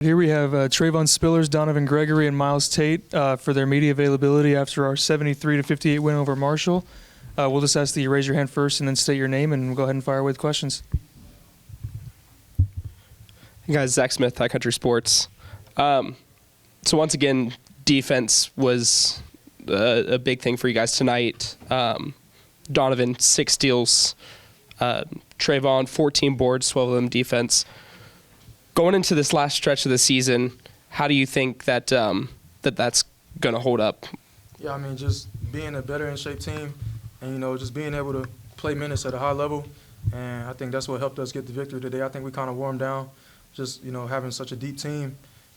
Here we have Tre'Von Spillers, Donovan Gregory, and Myles Tate for their media availability after our 73-58 win over Marshall. We'll just ask that you raise your hand first and then state your name, and we'll go ahead and fire with questions. Hey guys, Zach Smith, High Country Sports. So once again, defense was a big thing for you guys tonight. Donovan, 6 steals. Tre'Von, 14 boards, 12 of them defense. Going into this last stretch of the season, how do you think that that's going to hold up? Yeah, I mean, just being a better in shape team and, just being able to play minutes at a high level. And I think that's what helped us get the victory today. I think we kind of warmed down just, having such a deep team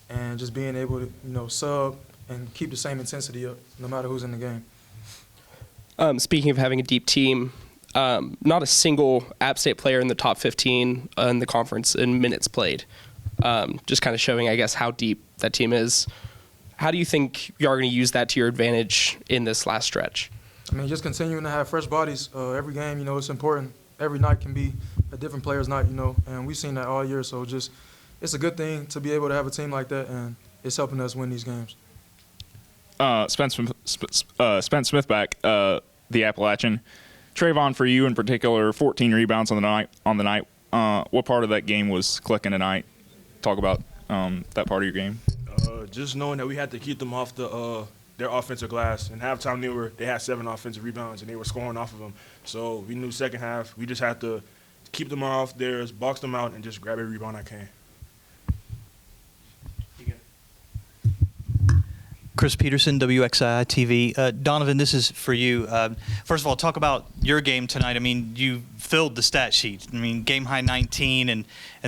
and just being able to, sub and keep the same intensity up no matter who's in the game. Speaking of having a deep team, not a single App State player in the top 15 in the conference in minutes played. Just kind of showing, I guess, how deep that team is. How do you think you are going to use that to your advantage in this last stretch? I mean, just continuing to have fresh bodies. Every game, it's important. Every night can be a different player's night, and we've seen that all year. So it's a good thing to be able to have a team like that, and it's helping us win these games. Spence Smith back, the Appalachian. Tre'Von, for you in particular, 14 rebounds on the night. What part of that game was clicking tonight? Talk about that part of your game. Just knowing that we had to keep them off their offensive glass. In halftime, they had 7 offensive rebounds, and they were scoring off of them. So we knew second half we just had to keep them off theirs, box them out, and just grab every rebound I can. Chris Peterson, WXII TV. Donovan, this is for you. First of all, talk about your game tonight. I mean, you filled the stat sheet. I mean, game high 19 and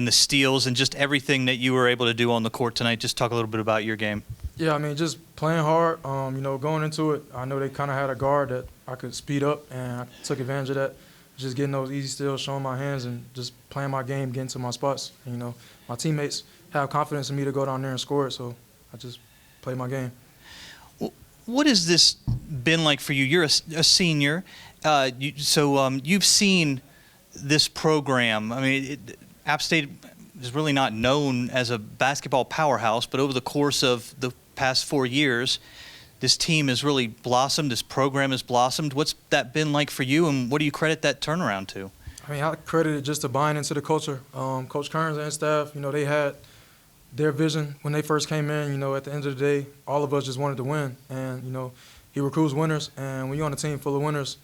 the steals and just everything that you were able to do on the court tonight. Just talk a little bit about your game. Yeah, I mean, just playing hard. Going into it, I know they kind of had a guard that I could speed up, and I took advantage of that. Just getting those easy steals, showing my hands, and just playing my game, getting to my spots. My teammates have confidence in me to go down there and score it, so I just play my game. What has this been like for you? You're a senior, so you've seen this program. I mean, App State is really not known as a basketball powerhouse, but over the course of the past 4 years, this team has really blossomed, this program has blossomed. What's that been like for you, and what do you credit that turnaround to? I mean, I credit it just to buying into the culture. Coach Kerns and staff, they had their vision when they first came in. At the end of the day, all of us just wanted to win. And, he recruits winners. And when you're on a team full of winners,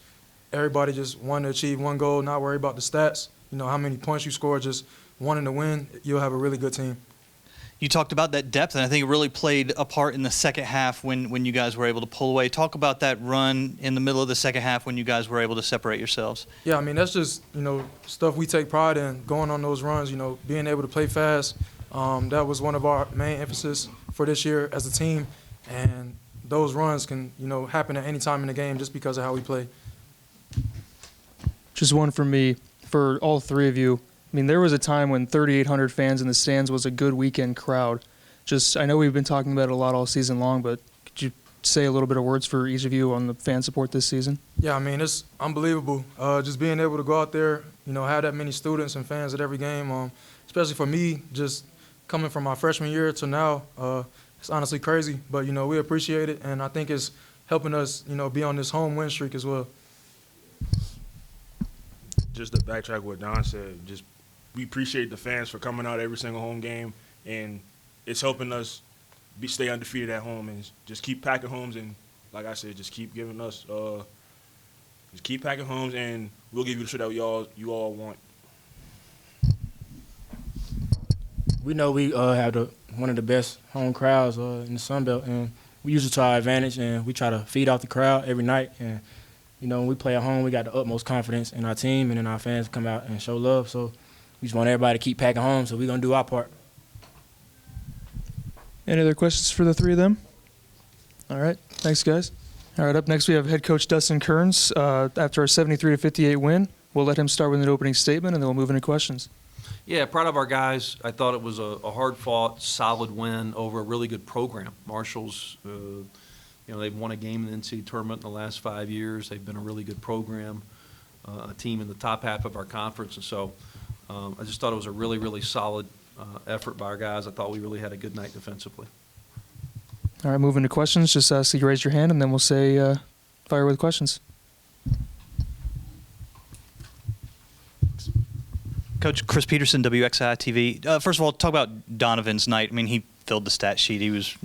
everybody just wanted to achieve one goal, not worry about the stats. How many points you score, just wanting to win, you'll have a really good team. You talked about that depth, and I think it really played a part in the second half when you guys were able to pull away. Talk about that run in the middle of the second half when you guys were able to separate yourselves. Yeah, I mean, that's just, stuff we take pride in, going on those runs, being able to play fast. That was one of our main emphasis for this year as a team, and those runs can, happen at any time in the game just because of how we play. Just one from me for all three of you. I mean, there was a time when 3,800 fans in the stands was a good weekend crowd. I know we've been talking about it a lot all season long, but could you say a little bit of words for each of you on the fan support this season? Yeah, I mean, it's unbelievable. Just being able to go out there, have that many students and fans at every game, especially for me, just coming from my freshman year to now, it's honestly crazy. But, we appreciate it, and I think it's helping us, be on this home win streak as well. Just to backtrack what Don said, we appreciate the fans for coming out every single home game, and it's helping us stay undefeated at home and just keep packing homes. And like I said, just keep giving us, just keep packing homes, and we'll give you the shit that you all want. We know we have one of the best home crowds in the Sun Belt, and we use it to our advantage, and we try to feed off the crowd every night. And when we play at home, we got the utmost confidence in our team, and then our fans come out and show love. So we just want everybody to keep packing home, so we're going to do our part. Any other questions for the three of them? All right. Thanks, guys. All right, up next we have head coach Dustin Kerns. After our 73-58 win, we'll let him start with an opening statement, and then we'll move into questions. Yeah, proud of our guys. I thought it was a hard-fought, solid win over a really good program. Marshall's, they've won a game in the NCAA tournament in the last 5 years. They've been a really good program, a team in the top half of our conference. And so I just thought it was a really, really solid effort by our guys. I thought we really had a good night defensively. All right, moving to questions. Just ask you raise your hand, and then we'll say fire with questions. Coach Chris Peterson, WXI TV. First of all, talk about Donovan's night. I mean, he filled the stat sheet. He was,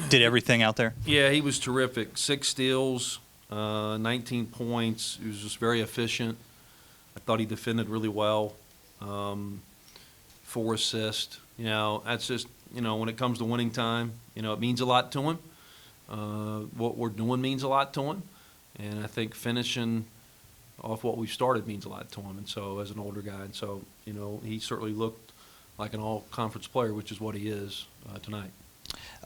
did everything out there. Yeah, he was terrific. 6 steals, 19 points. He was just very efficient. I thought he defended really well. 4 assists. That's just, when it comes to winning time, it means a lot to him. What we're doing means a lot to him. And I think finishing off what we've started means a lot to him. And so as an older guy, and so, he certainly looked like an all-conference player, which is what he is tonight.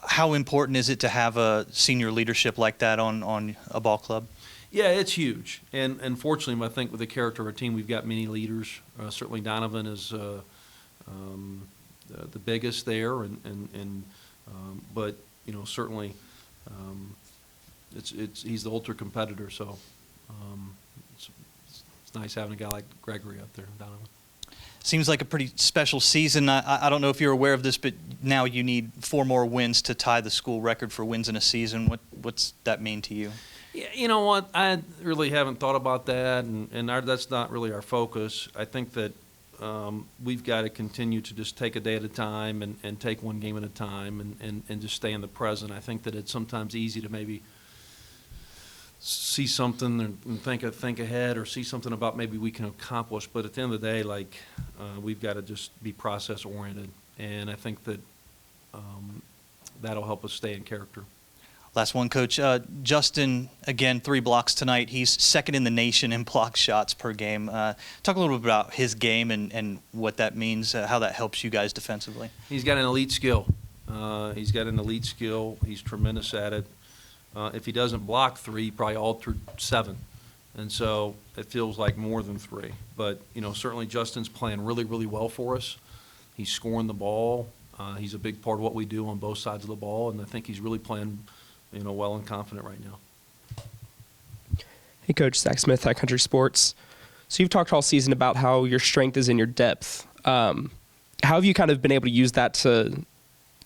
How important is it to have a senior leadership like that on a ball club? Yeah, it's huge. And fortunately, I think with the character of our team, we've got many leaders. Certainly Donovan is the biggest there, but certainly he's the ultra competitor. So it's nice having a guy like Gregory up there, Donovan. Seems like a pretty special season. I don't know if you're aware of this, but now you need 4 more wins to tie the school record for wins in a season. What's that mean to you? Yeah, you know what? I really haven't thought about that, and that's not really our focus. I think that we've got to continue to just take a day at a time and take one game at a time and just stay in the present. I think that it's sometimes easy to maybe see something and think ahead, or see something about maybe we can accomplish. But at the end of the day, we've got to just be process oriented, and I think that that'll help us stay in character. Last one, Coach. Justin, again, 3 blocks tonight. He's second in the nation in block shots per game. Talk a little bit about his game and what that means, how that helps you guys defensively. He's got an elite skill. He's tremendous at it. If he doesn't block 3, he probably altered 7. And so it feels like more than 3. But, certainly Justin's playing really, really well for us. He's scoring the ball. He's a big part of what we do on both sides of the ball, and I think he's really playing well and confident right now. Hey, Coach, Zach Smith, High Country Sports. So you've talked all season about how your strength is in your depth. How have you kind of been able to use that to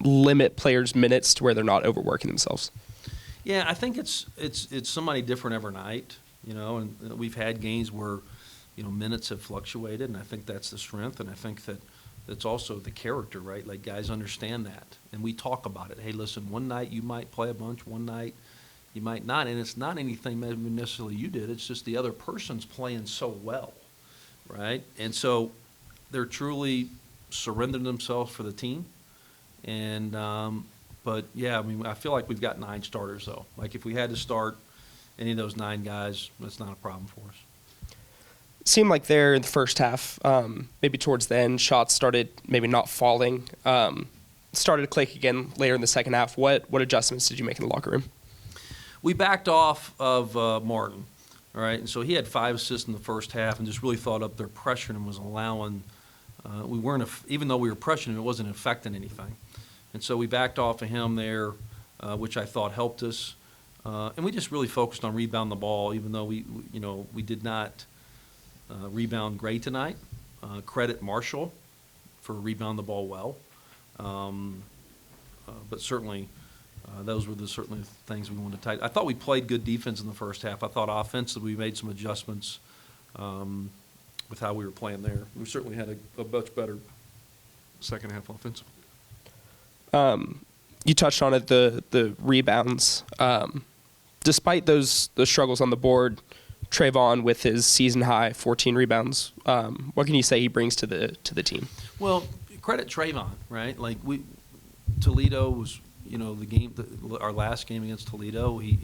limit players' minutes to where they're not overworking themselves? Yeah, I think it's somebody different every night, and we've had games where, minutes have fluctuated, and I think that's the strength, and I think that it's also the character, right? Like, guys understand that, and we talk about it. Hey, listen, one night you might play a bunch, one night you might not, and it's not anything necessarily you did. It's just the other person's playing so well, right? And so they're truly surrendering themselves for the team, and but yeah, I feel like we've got 9 starters though. Like, if we had to start any of those 9 guys, that's not a problem for us. Seemed like there in the first half, maybe towards the end, shots started maybe not falling. Started to click again later in the second half. What adjustments did you make in the locker room? We backed off of Martin, all right? And so he had 5 assists in the first half, and just really thought up their pressure and was allowing. We weren't, even though we were pressuring him, it wasn't affecting anything. And so we backed off of him there, which I thought helped us. And we just really focused on rebounding the ball, even though we did not rebound great tonight. Credit Marshall for rebounding the ball well. But certainly those were certainly the things we wanted to tighten. I thought we played good defense in the first half. I thought offensively we made some adjustments with how we were playing there. We certainly had a much better second half offensively. You touched on it, the rebounds. Despite those struggles on the board, Tre'Von with his season high 14 rebounds. What can you say he brings to the team? Well, Credit Tre'Von, right? Like, Toledo was, the game, our last game against Toledo. He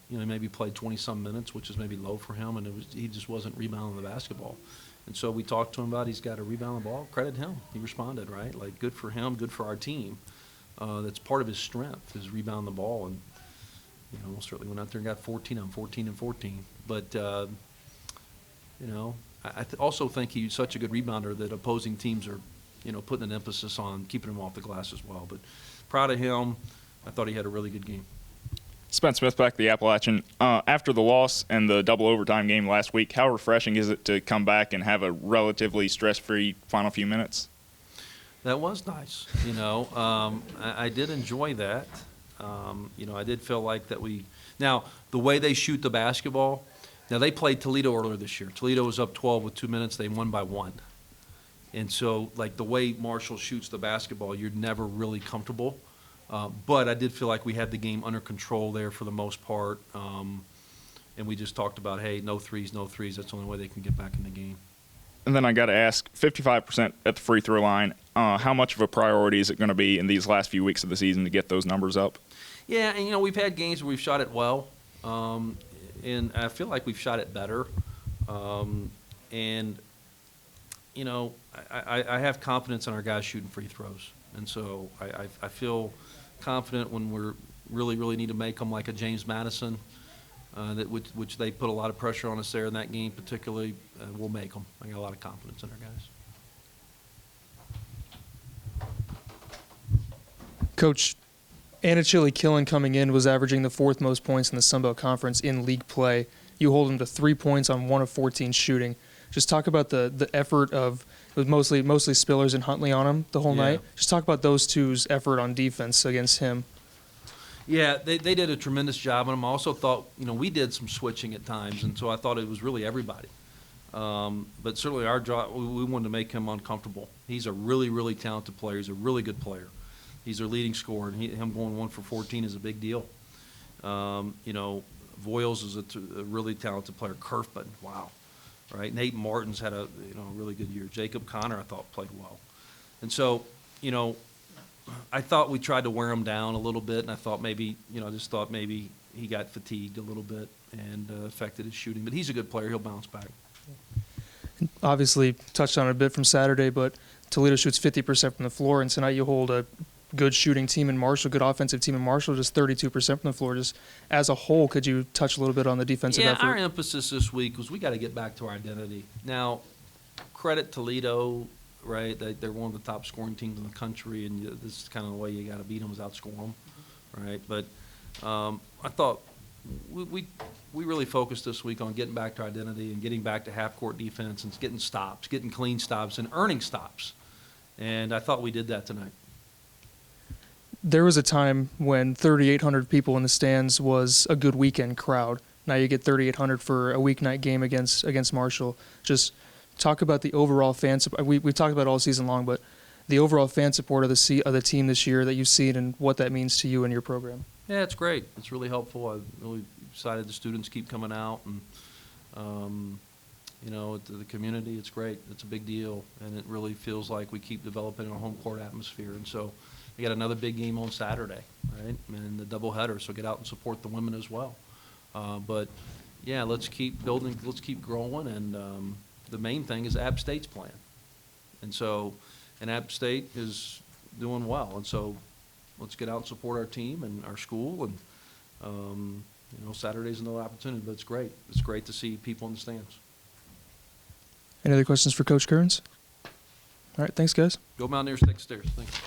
maybe played 20-some minutes, which is maybe low for him, and he just wasn't rebounding the basketball. And so we talked to him about he's got to rebound the ball. Credit him. He responded, right? Like, good for him, good for our team. That's part of his strength, is rebound the ball. And, certainly went out there and got 14 on 14 and 14. But, I also think he's such a good rebounder that opposing teams are, putting an emphasis on keeping him off the glass as well. But proud of him. I thought he had a really good game. Spence Smith back, the Appalachian. After the loss and the double overtime game last week, how refreshing is it to come back and have a relatively stress-free final few minutes? That was nice. I did enjoy that. I did feel like that now, the way they shoot the basketball, now they played Toledo earlier this year. Toledo was up 12 with 2 minutes. They won by 1. And so, like, the way Marshall shoots the basketball, you're never really comfortable. But I did feel like we had the game under control there for the most part. And we just talked about, hey, no threes, no threes. That's the only way they can get back in the game. And then I got to ask, 55% at the free throw line, how much of a priority is it going to be in these last few weeks of the season to get those numbers up? Yeah, and we've had games where we've shot it well, and I feel like we've shot it better. I have confidence in our guys shooting free throws, and so I feel confident when we're really need to make them, like a James Madison, which they put a lot of pressure on us there in that game particularly. We'll make them. I got a lot of confidence in our guys. Coach, Anachili Killen coming in was averaging the 4th most points in the Sun Belt Conference in league play. You hold him to 3 points on 1 of 14 shooting. Just talk about the effort of, it was mostly Spillers and Huntley on him the whole night. Just talk about those two's effort on defense against him. Yeah, they did a tremendous job on him. I also thought, we did some switching at times, and so I thought it was really everybody. But certainly our job, we wanted to make him uncomfortable. He's a really talented player. He's a really good player. He's their leading scorer, and him going 1 for 14 is a big deal. Voiles is a really talented player. Kerfman, wow. Right? Nate Martin's had a really good year. Jacob Connor, I thought, played well. And so, I thought we tried to wear him down a little bit, and I thought maybe he got fatigued a little bit and affected his shooting. But he's a good player. He'll bounce back. Obviously, touched on it a bit from Saturday, but Toledo shoots 50% from the floor, and tonight you hold a good shooting team in Marshall, good offensive team in Marshall, just 32% from the floor. Just as a whole, could you touch a little bit on the defensive effort? Yeah, our emphasis this week was we got to get back to our identity. Now, credit Toledo, right? They're one of the top scoring teams in the country, and this is kind of the way you got to beat them is outscore them, right? But I thought we really focused this week on getting back to our identity and getting back to half-court defense and getting stops, getting clean stops, and earning stops. And I thought we did that tonight. There was a time when 3,800 people in the stands was a good weekend crowd. Now you get 3,800 for a weeknight game against Marshall. Just talk about the overall fan support. We talked about it all season long, but the overall fan support of the team this year that you've seen and what that means to you and your program. Yeah, it's great. It's really helpful. I'm really excited the students keep coming out, and the community. It's great. It's a big deal, and it really feels like we keep developing a home court atmosphere. And so we got another big game on Saturday, right? And the doubleheader, so get out and support the women as well. But yeah, let's keep building. Let's keep growing, and the main thing is App State's plan. And App State is doing well, and so let's get out and support our team and our school. And Saturday's another opportunity, but it's great. It's great to see people in the stands. Any other questions for Coach Kerns? All right, thanks, guys. Go Mountaineers, take the stairs. Thanks.